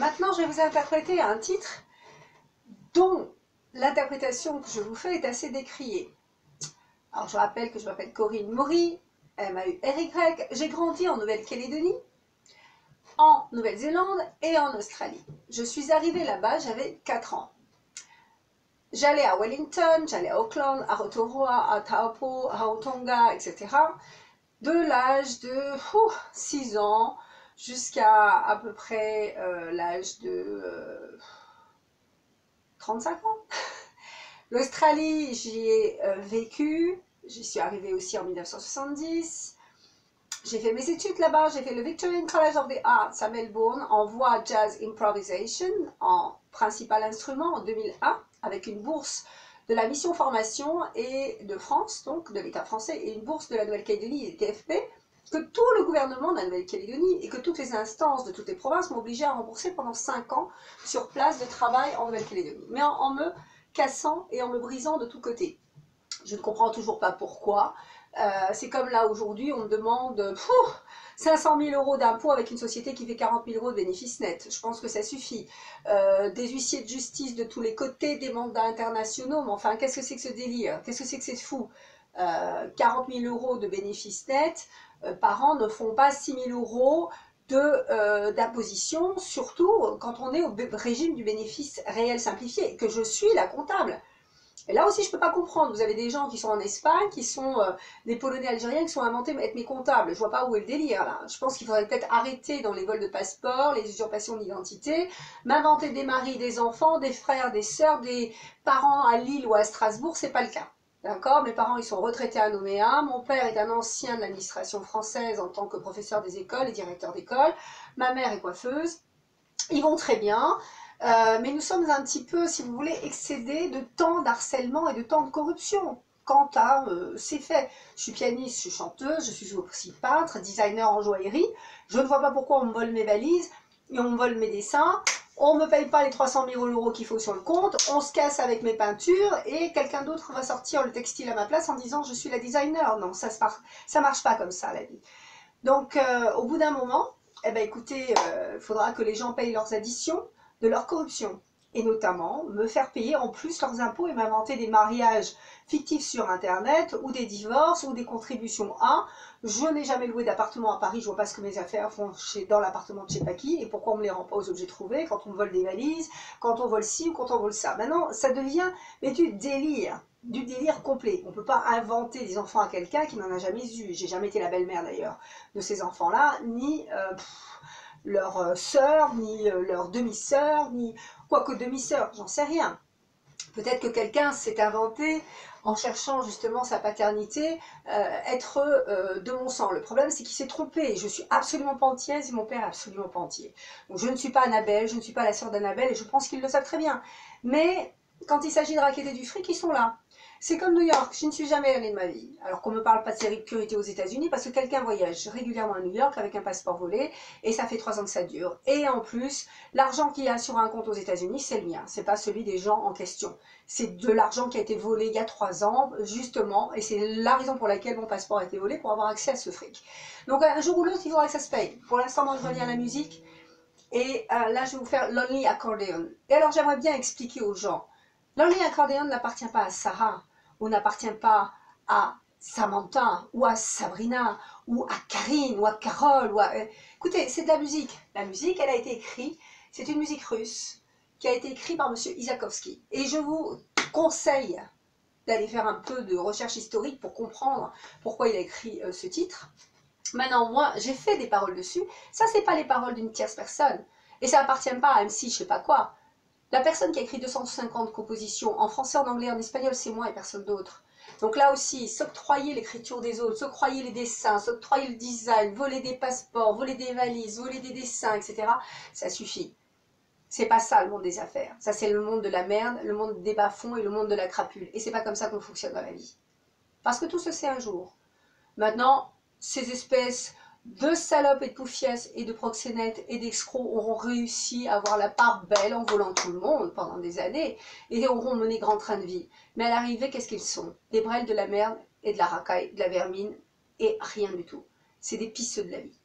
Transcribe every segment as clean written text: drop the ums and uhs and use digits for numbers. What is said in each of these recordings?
Maintenant, je vais vous interpréter un titre dont l'interprétation que je vous fais est assez décriée. Alors, je rappelle que je m'appelle Corinne Maury, M-A-U-R-Y. J'ai grandi en Nouvelle-Calédonie, en Nouvelle-Zélande et en Australie. Je suis arrivée là-bas, j'avais 4 ans. J'allais à Wellington, j'allais à Auckland, à Rotorua, à Taupo, à Rarotonga, etc. De l'âge de 6 ans jusqu'à à peu près l'âge de 35 ans. L'Australie, j'y ai vécu, j'y suis arrivée aussi en 1970. J'ai fait mes études là-bas, j'ai fait le Victorian College of the Arts à Melbourne en voix jazz improvisation en principal instrument en 2001 avec une bourse de la mission formation et de France, donc de l'État français, et une bourse de la Nouvelle-Calédonie et TFP, que tout le gouvernement de la Nouvelle-Calédonie et que toutes les instances de toutes les provinces m'obligeaient à rembourser pendant 5 ans sur place de travail en Nouvelle-Calédonie, mais en me cassant et en me brisant de tous côtés. Je ne comprends toujours pas pourquoi. C'est comme là aujourd'hui, on me demande 500 000 € d'impôts avec une société qui fait 40 000 € de bénéfices nets. Je pense que ça suffit. Des huissiers de justice de tous les côtés, des mandats internationaux, mais enfin, qu'est-ce que c'est que ce délire? Qu'est-ce que c'est que c'est fou? 40 000 € de bénéfices nets par an ne font pas 6 000 € d'imposition, surtout quand on est au régime du bénéfice réel simplifié, que je suis la comptable. Et là aussi, je ne peux pas comprendre. Vous avez des gens qui sont en Espagne, qui sont des Polonais algériens, qui sont inventés être mes comptables. Je ne vois pas où est le délire, là. Je pense qu'il faudrait peut-être arrêter dans les vols de passeport, les usurpations d'identité, m'inventer des maris, des enfants, des frères, des sœurs, des parents à Lille ou à Strasbourg. C'est pas le cas. D'accord? Mes parents, ils sont retraités à Nouméa. Mon père est un ancien de l'administration française en tant que professeur des écoles et directeur d'école. Ma mère est coiffeuse. Ils vont très bien. Mais nous sommes un petit peu, si vous voulez, excédés de temps d'harcèlement et de temps de corruption. Quant à ces faits, je suis pianiste, je suis chanteuse, je suis aussi peintre, designer en joaillerie. Je ne vois pas pourquoi on me vole mes valises et on me vole mes dessins. On ne me paye pas les 300 000 € qu'il faut sur le compte. On se casse avec mes peintures et quelqu'un d'autre va sortir le textile à ma place en disant je suis la designer. Non, ça marche pas comme ça la vie. Donc au bout d'un moment, eh ben, écoutez, faudra que les gens payent leurs additions de leur corruption, et notamment me faire payer en plus leurs impôts et m'inventer des mariages fictifs sur internet, ou des divorces, ou des contributions à. Je n'ai jamais loué d'appartement à Paris, je vois pas ce que mes affaires font dans l'appartement de je sais pas qui, et pourquoi on me les rend pas aux objets trouvés, quand on me vole des valises, quand on vole ci ou quand on vole ça. Maintenant, ça devient du délire complet. On ne peut pas inventer des enfants à quelqu'un qui n'en a jamais eu. J'ai jamais été la belle-mère d'ailleurs de ces enfants-là, ni leur sœur, ni leur demi-sœur, ni quoique demi-sœur, j'en sais rien. Peut-être que quelqu'un s'est inventé en cherchant justement sa paternité, être de mon sang. Le problème, c'est qu'il s'est trompé. Je suis absolument pas entière et mon père est absolument pas entier. Donc je ne suis pas Annabelle, je ne suis pas la sœur d'Annabelle et je pense qu'ils le savent très bien. Mais quand il s'agit de racketter du fric, ils sont là. C'est comme New York, je ne suis jamais allée de ma vie. Alors qu'on ne me parle pas de sécurité aux États-Unis parce que quelqu'un voyage régulièrement à New York avec un passeport volé et ça fait 3 ans que ça dure. Et en plus, l'argent qu'il y a sur un compte aux États-Unis, c'est le mien, c'est pas celui des gens en question. C'est de l'argent qui a été volé il y a 3 ans, justement, et c'est la raison pour laquelle mon passeport a été volé, pour avoir accès à ce fric. Donc un jour ou l'autre, il faudra que ça se paye. Pour l'instant, moi, je reviens à la musique. Et là, je vais vous faire Lonely Accordion. Et alors, j'aimerais bien expliquer aux gens. Lonely Accordion n'appartient pas à Sarah, ou n'appartient pas à Samantha, ou à Sabrina, ou à Karine, ou à Carole, ou à... Écoutez, c'est de la musique. La musique, elle a été écrite, c'est une musique russe, qui a été écrite par M. Isakovsky. Et je vous conseille d'aller faire un peu de recherche historique pour comprendre pourquoi il a écrit ce titre. Maintenant, moi, j'ai fait des paroles dessus. Ça, c'est pas les paroles d'une tierce personne. Et ça appartient pas à MC, je sais pas quoi. La personne qui a écrit 250 compositions, en français, en anglais, en espagnol, c'est moi et personne d'autre. Donc là aussi, s'octroyer l'écriture des autres, s'octroyer les dessins, s'octroyer le design, voler des passeports, voler des valises, voler des dessins, etc., ça suffit. C'est pas ça le monde des affaires. Ça, c'est le monde de la merde, le monde des bas-fonds et le monde de la crapule. Et c'est pas comme ça qu'on fonctionne dans la vie. Parce que tout se sait un jour. Maintenant, ces espèces de salopes et de poufiasses et de proxénètes et d'escrocs auront réussi à avoir la part belle en volant tout le monde pendant des années et auront mené grand train de vie. Mais à l'arrivée, qu'est-ce qu'ils sont? Des brels, de la merde et de la racaille, de la vermine et rien du tout. C'est des pisseux de la vie.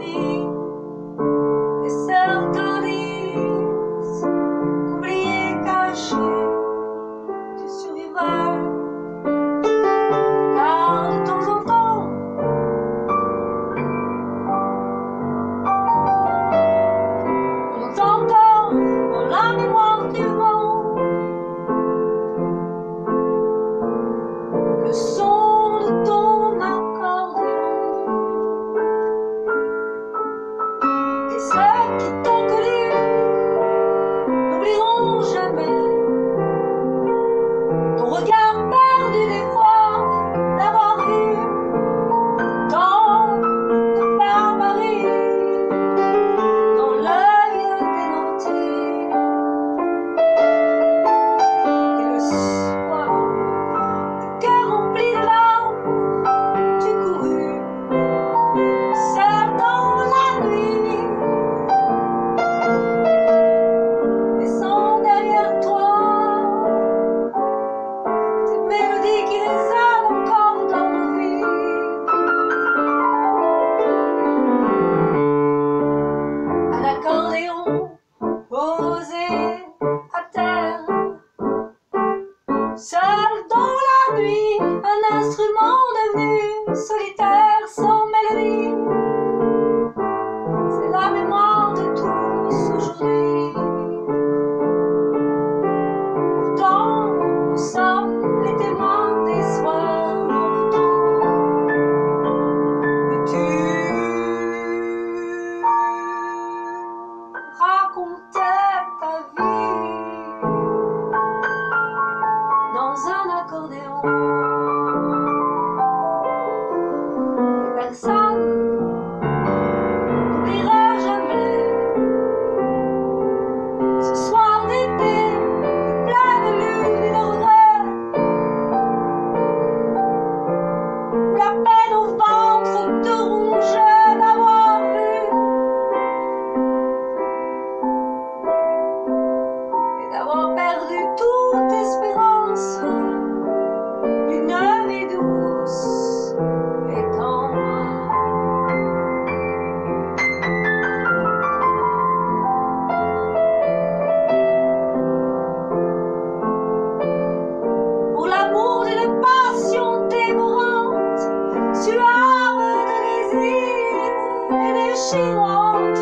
l'infini. Et certains disent qu'oublié, caché, tu survivras. Car de temps en temps, on entend encore dans la mémoire du vent le son de ton accordéon. Et ceux qui t'ont connu n'oublieront jamais ton regard perdu d'effroi, d'avoir eu tant de barbarie dans l'œil dédenté. Et le soir, le cœur rempli de larmes, tu courus seul dans la nuit, laissant derrière toi des mélodies qui résonnent encore dans nos vies. Un accordéon posé à terre, seul dans la nuit, un instrument devenu solitaire sans mélodie. C'est la mémoire de tous aujourd'hui. Pourtant, nous sommes les témoins des soirs mortants. Mais tu racontais ta vie dans un accordéon. Et personne n'oubliera jamais ce soir d'été, plein de lune et de regrets, où la peine au ventre te rongeait d'avoir vu et d'avoir perdu toute espérance d'une vie douce et tendre. Pour l'amour d'une passion dévorante, suave de désir et déchirante,